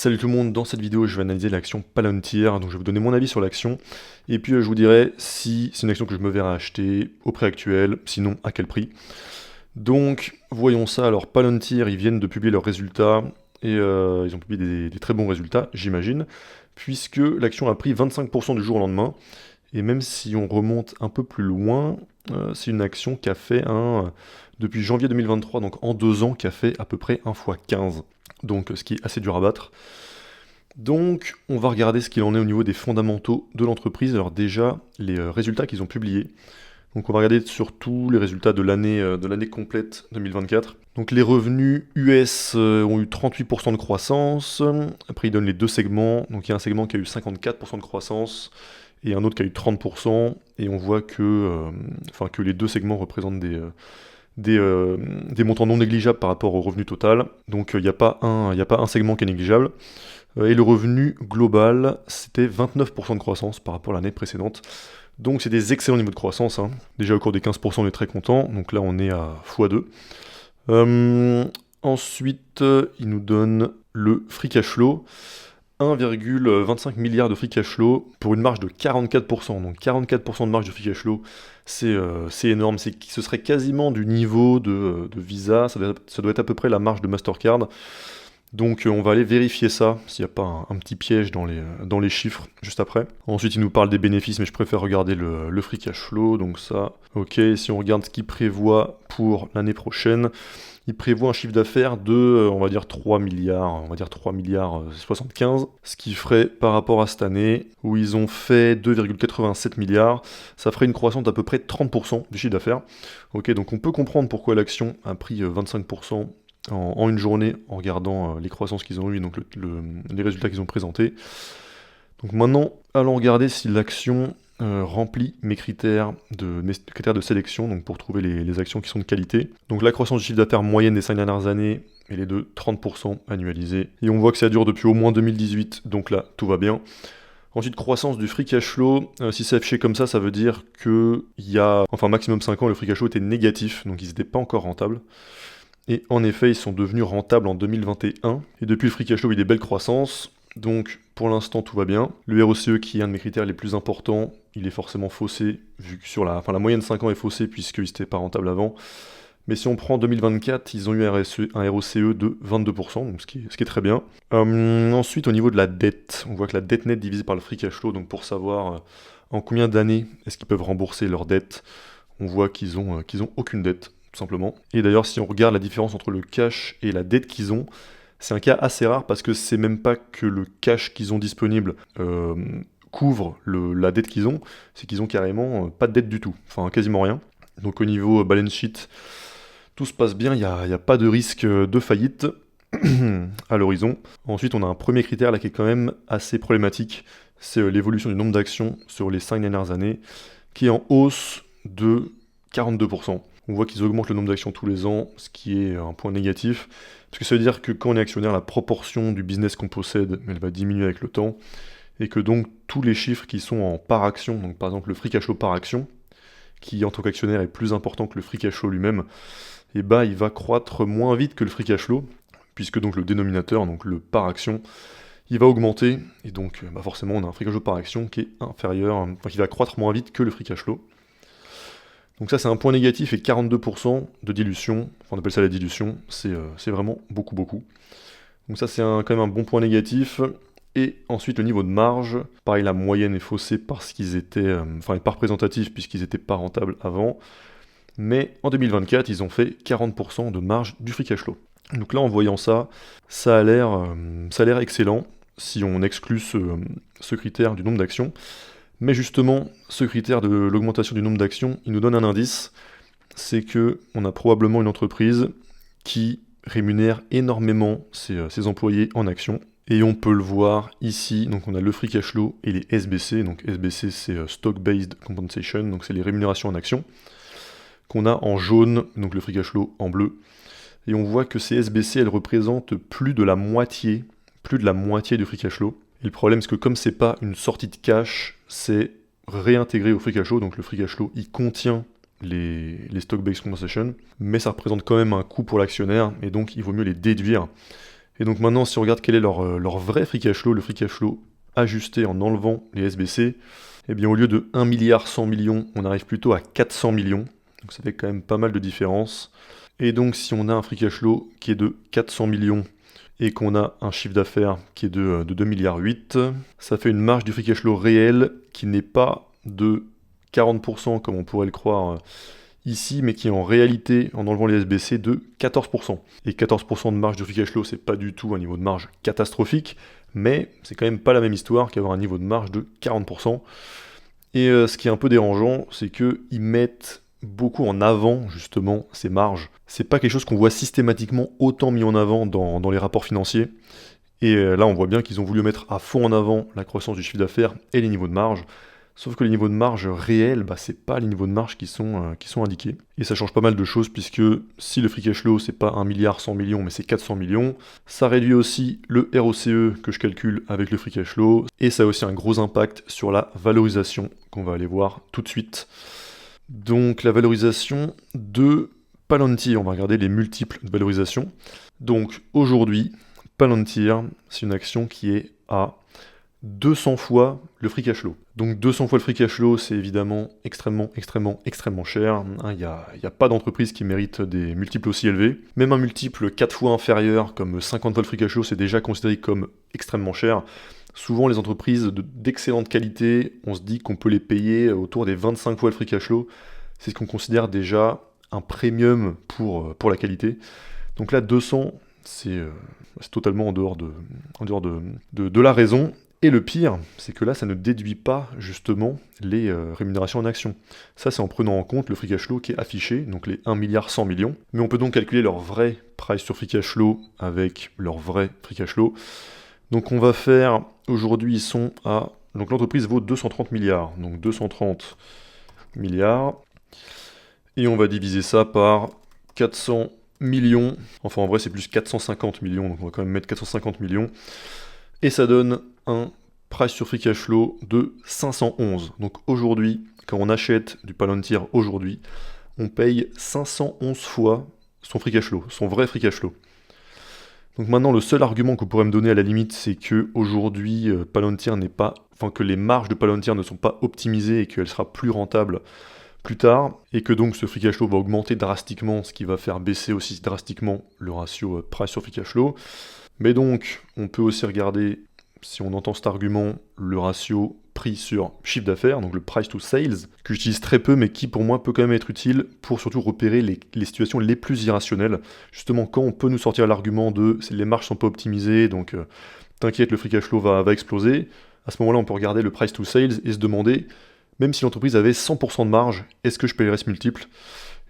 Salut tout le monde, dans cette vidéo je vais analyser l'action Palantir, donc je vais vous donner mon avis sur l'action, et puis je vous dirai si c'est une action que je me verrai acheter au prix actuel, sinon à quel prix. Donc voyons ça, alors Palantir ils viennent de publier leurs résultats, et ils ont publié des très bons résultats j'imagine, puisque l'action a pris 25% du jour au lendemain, et même si on remonte un peu plus loin, c'est une action qui a fait depuis janvier 2023, donc en 2 ans, qui a fait à peu près 1 fois 15. Donc ce qui est assez dur à battre. Donc on va regarder ce qu'il en est au niveau des fondamentaux de l'entreprise. Alors déjà, les résultats qu'ils ont publiés. Donc on va regarder surtout les résultats de l'année complète 2024. Donc les revenus US ont eu 38% de croissance. Après ils donnent les deux segments. Donc il y a un segment qui a eu 54% de croissance et un autre qui a eu 30%. Et on voit que les deux segments représentent des montants non négligeables par rapport au revenu total. Donc il n'y a pas un segment qui est négligeable. Et le revenu global, c'était 29% de croissance par rapport à l'année précédente. Donc c'est des excellents niveaux de croissance, hein. Déjà au cours des 15%, on est très content. Donc là, on est à x2. Ensuite, il nous donne le free cash flow. 1,25 milliard de free cash flow pour une marge de 44%. Donc 44% de marge de free cash flow, c'est énorme. Ce serait quasiment du niveau de Visa. Ça doit être à peu près la marge de Mastercard. Donc on va aller vérifier ça, s'il n'y a pas un petit piège dans les chiffres juste après. Ensuite il nous parle des bénéfices, mais je préfère regarder le free cash flow, donc ça, ok. Si on regarde ce qu'il prévoit pour l'année prochaine, il prévoit un chiffre d'affaires de, on va dire 3 milliards, 75, ce qui ferait par rapport à cette année, où ils ont fait 2,87 milliards, ça ferait une croissance d'à peu près 30% du chiffre d'affaires. Ok, donc on peut comprendre pourquoi l'action a pris 25% en une journée en regardant les croissances qu'ils ont eues, donc les résultats qu'ils ont présentés. Donc maintenant, allons regarder si l'action remplit mes critères de sélection, donc pour trouver les actions qui sont de qualité. Donc la croissance du chiffre d'affaires moyenne des 5 dernières années, elle est de 30% annualisée. Et on voit que ça dure depuis au moins 2018, donc là, tout va bien. Ensuite, croissance du free cash flow. Si c'est affiché comme ça veut dire que maximum 5 ans, le free cash flow était négatif, donc ils n'étaient pas encore rentables. Et en effet, ils sont devenus rentables en 2021. Et depuis, le free cash flow, il y a des belles croissances. Donc, pour l'instant, tout va bien. Le ROCE, qui est un de mes critères les plus importants, il est forcément faussé, vu que la moyenne 5 ans est faussée, puisqu'ils n'étaient pas rentables avant. Mais si on prend 2024, ils ont eu un ROCE de 22%, donc ce qui est très bien. Ensuite, au niveau de la dette, on voit que la dette nette divisée par le free cash flow, donc pour savoir en combien d'années est-ce qu'ils peuvent rembourser leur dette, on voit qu'ils ont aucune dette. Simplement. Et d'ailleurs, si on regarde la différence entre le cash et la dette qu'ils ont, c'est un cas assez rare parce que c'est même pas que le cash qu'ils ont disponible couvre la dette qu'ils ont, c'est qu'ils ont carrément pas de dette du tout, enfin quasiment rien. Donc au niveau balance sheet, tout se passe bien, il n'y a pas de risque de faillite à l'horizon. Ensuite, on a un premier critère là qui est quand même assez problématique, c'est l'évolution du nombre d'actions sur les 5 dernières années, qui est en hausse de 42%. On voit qu'ils augmentent le nombre d'actions tous les ans, ce qui est un point négatif, parce que ça veut dire que quand on est actionnaire, la proportion du business qu'on possède, elle va diminuer avec le temps, et que donc tous les chiffres qui sont en par action, donc par exemple le free cash flow par action, qui en tant qu'actionnaire est plus important que le free cash flow lui-même, et il va croître moins vite que le free cash flow, puisque donc le dénominateur, donc le par action, il va augmenter, et donc forcément on a un free cash flow par action qui est inférieur, qui va croître moins vite que le free cash flow. Donc ça c'est un point négatif et 42% de dilution, on appelle ça la dilution, c'est vraiment beaucoup. Donc ça c'est quand même un bon point négatif. Et ensuite le niveau de marge, pareil la moyenne est faussée parce qu'ils étaient, pas représentatifs puisqu'ils n'étaient pas rentables avant. Mais en 2024 ils ont fait 40% de marge du free cash flow. Donc là en voyant ça, ça a l'air excellent si on exclut ce critère du nombre d'actions. Mais justement, ce critère de l'augmentation du nombre d'actions, il nous donne un indice, c'est qu'on a probablement une entreprise qui rémunère énormément ses employés en actions. Et on peut le voir ici, donc on a le free cash flow et les SBC, donc SBC c'est Stock-Based Compensation, donc c'est les rémunérations en actions, qu'on a en jaune, donc le free cash flow en bleu. Et on voit que ces SBC, elles représentent plus de la moitié du free cash flow. Et le problème, c'est que comme c'est pas une sortie de cash, c'est réintégré au free cash flow. Donc le free cash flow, il contient les stock-based compensation, mais ça représente quand même un coût pour l'actionnaire, et donc il vaut mieux les déduire. Et donc maintenant, si on regarde quel est leur vrai free cash flow, le free cash flow ajusté en enlevant les SBC, eh bien au lieu de 1 milliard 100 millions, on arrive plutôt à 400 millions. Donc ça fait quand même pas mal de différence. Et donc si on a un free cash flow qui est de 400 millions et qu'on a un chiffre d'affaires qui est de 2 milliards 8, ça fait une marge du free cash flow réel qui n'est pas de 40% comme on pourrait le croire ici, mais qui est en réalité, en enlevant les SBC, de 14%. Et 14% de marge de free cash flow, c'est pas du tout un niveau de marge catastrophique, mais c'est quand même pas la même histoire qu'avoir un niveau de marge de 40%. Et ce qui est un peu dérangeant, c'est qu'ils mettent beaucoup en avant justement ces marges. C'est pas quelque chose qu'on voit systématiquement autant mis en avant dans les rapports financiers. Et là, on voit bien qu'ils ont voulu mettre à fond en avant la croissance du chiffre d'affaires et les niveaux de marge. Sauf que les niveaux de marge réels, c'est pas les niveaux de marge qui sont indiqués. Et ça change pas mal de choses, puisque si le free cash flow, c'est pas 1 milliard 100 millions, mais c'est 400 millions, ça réduit aussi le ROCE que je calcule avec le free cash flow, et ça a aussi un gros impact sur la valorisation, qu'on va aller voir tout de suite. Donc la valorisation de Palantir, on va regarder les multiples de valorisation. Donc aujourd'hui, Palantir, c'est une action qui est à 200 fois le free cash flow. Donc 200 fois le free cash flow, c'est évidemment extrêmement cher. Il n'y a pas d'entreprise qui mérite des multiples aussi élevés. Même un multiple 4 fois inférieur, comme 50 fois le free cash flow, c'est déjà considéré comme extrêmement cher. Souvent, les entreprises d'excellente qualité, on se dit qu'on peut les payer autour des 25 fois le free cash flow. C'est ce qu'on considère déjà un premium pour la qualité. Donc là, 200, c'est totalement en dehors de la raison. Et le pire, c'est que là, ça ne déduit pas justement les rémunérations en actions. Ça, c'est en prenant en compte le free cash flow qui est affiché, donc les 1 milliard 100 millions. Mais on peut donc calculer leur vrai price sur free cash flow avec leur vrai free cash flow. Donc on va faire, aujourd'hui ils sont à, donc l'entreprise vaut 230 milliards, donc 230 milliards, et on va diviser ça par 400 millions, enfin en vrai c'est plus 450 millions, donc on va quand même mettre 450 millions, et ça donne un price sur free cash flow de 511. Donc aujourd'hui, quand on achète du Palantir aujourd'hui, on paye 511 fois son free cash flow, son vrai free cash flow. Donc maintenant, le seul argument que vous pourrez me donner à la limite, c'est que aujourd'hui, Palantir n'est pas, enfin que les marges de Palantir ne sont pas optimisées et qu'elle sera plus rentable plus tard, et que donc ce free cash flow va augmenter drastiquement, ce qui va faire baisser aussi drastiquement le ratio price sur free cash flow. Mais donc, on peut aussi regarder, si on entend cet argument, le ratio prix sur chiffre d'affaires, donc le price to sales, que j'utilise très peu, mais qui pour moi peut quand même être utile pour surtout repérer les situations les plus irrationnelles. Justement, quand on peut nous sortir l'argument de les marges sont pas optimisées, donc t'inquiète, le free cash flow va exploser, à ce moment-là, on peut regarder le price to sales et se demander, même si l'entreprise avait 100% de marge, est-ce que je payerais ce multiple?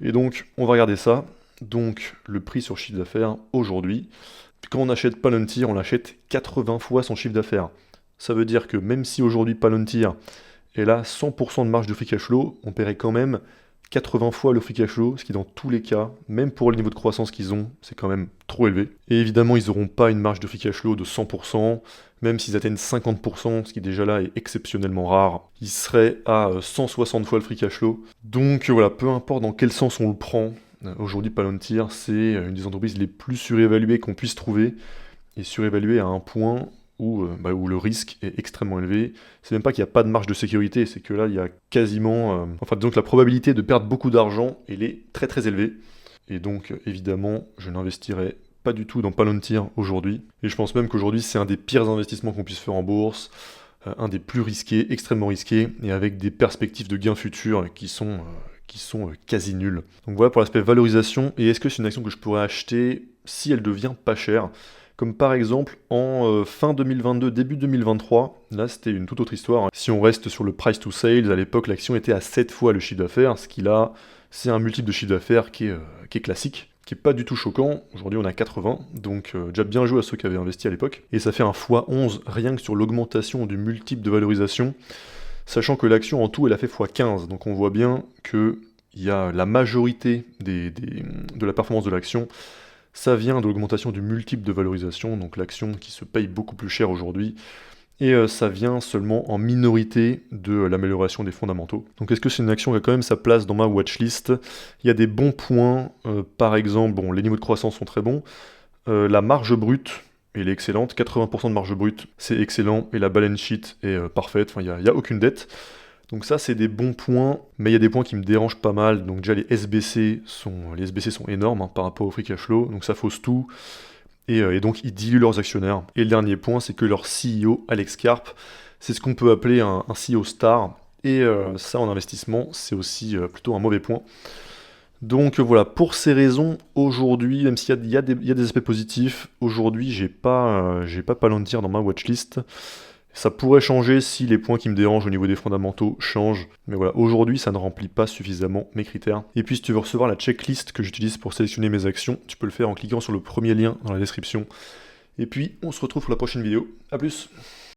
Et donc, on va regarder ça. Donc, le prix sur chiffre d'affaires aujourd'hui. Quand on achète Palantir, on l'achète 80 fois son chiffre d'affaires. Ça veut dire que même si aujourd'hui Palantir est là 100% de marge de free cash flow, on paierait quand même 80 fois le free cash flow, ce qui dans tous les cas, même pour le niveau de croissance qu'ils ont, c'est quand même trop élevé. Et évidemment, ils n'auront pas une marge de free cash flow de 100%, même s'ils atteignent 50%, ce qui déjà là est exceptionnellement rare, ils seraient à 160 fois le free cash flow. Donc voilà, peu importe dans quel sens on le prend, aujourd'hui Palantir, c'est une des entreprises les plus surévaluées qu'on puisse trouver, et surévaluée à un point où le risque est extrêmement élevé. C'est même pas qu'il n'y a pas de marge de sécurité, c'est que là, il y a quasiment... donc la probabilité de perdre beaucoup d'argent, elle est très très élevée. Et donc, évidemment, je n'investirai pas du tout dans Palantir aujourd'hui. Et je pense même qu'aujourd'hui, c'est un des pires investissements qu'on puisse faire en bourse, un des plus risqués, extrêmement risqués, et avec des perspectives de gains futurs qui sont quasi nulles. Donc voilà pour l'aspect valorisation. Et est-ce que c'est une action que je pourrais acheter si elle devient pas chère ? Comme par exemple en fin 2022, début 2023, là c'était une toute autre histoire. Si on reste sur le price to sales, à l'époque l'action était à 7 fois le chiffre d'affaires, ce qui là, c'est un multiple de chiffre d'affaires qui est classique, qui est pas du tout choquant. Aujourd'hui on a 80, donc déjà bien joué à ceux qui avaient investi à l'époque. Et ça fait un x11 rien que sur l'augmentation du multiple de valorisation, sachant que l'action en tout elle a fait x15, donc on voit bien que il y a la majorité de la performance de l'action, ça vient de l'augmentation du multiple de valorisation, donc l'action qui se paye beaucoup plus cher aujourd'hui, et ça vient seulement en minorité de l'amélioration des fondamentaux. Donc est-ce que c'est une action qui a quand même sa place dans ma watchlist ? Il y a des bons points, par exemple, les niveaux de croissance sont très bons, la marge brute elle est excellente. 80% de marge brute, c'est excellent. Et la balance sheet est parfaite, enfin, il n'y a aucune dette. Donc ça, c'est des bons points, mais il y a des points qui me dérangent pas mal. Donc déjà, les SBC sont énormes hein, par rapport au free cash flow, donc ça fausse tout. Et donc, ils diluent leurs actionnaires. Et le dernier point, c'est que leur CEO, Alex Karp, c'est ce qu'on peut appeler un CEO star. Et ça, en investissement, c'est aussi plutôt un mauvais point. Donc voilà, pour ces raisons, aujourd'hui, même s'il y a des aspects positifs, aujourd'hui, j'ai pas Palantir dans ma watchlist. Ça pourrait changer si les points qui me dérangent au niveau des fondamentaux changent. Mais voilà, aujourd'hui, ça ne remplit pas suffisamment mes critères. Et puis, si tu veux recevoir la checklist que j'utilise pour sélectionner mes actions, tu peux le faire en cliquant sur le premier lien dans la description. Et puis, on se retrouve pour la prochaine vidéo. A plus!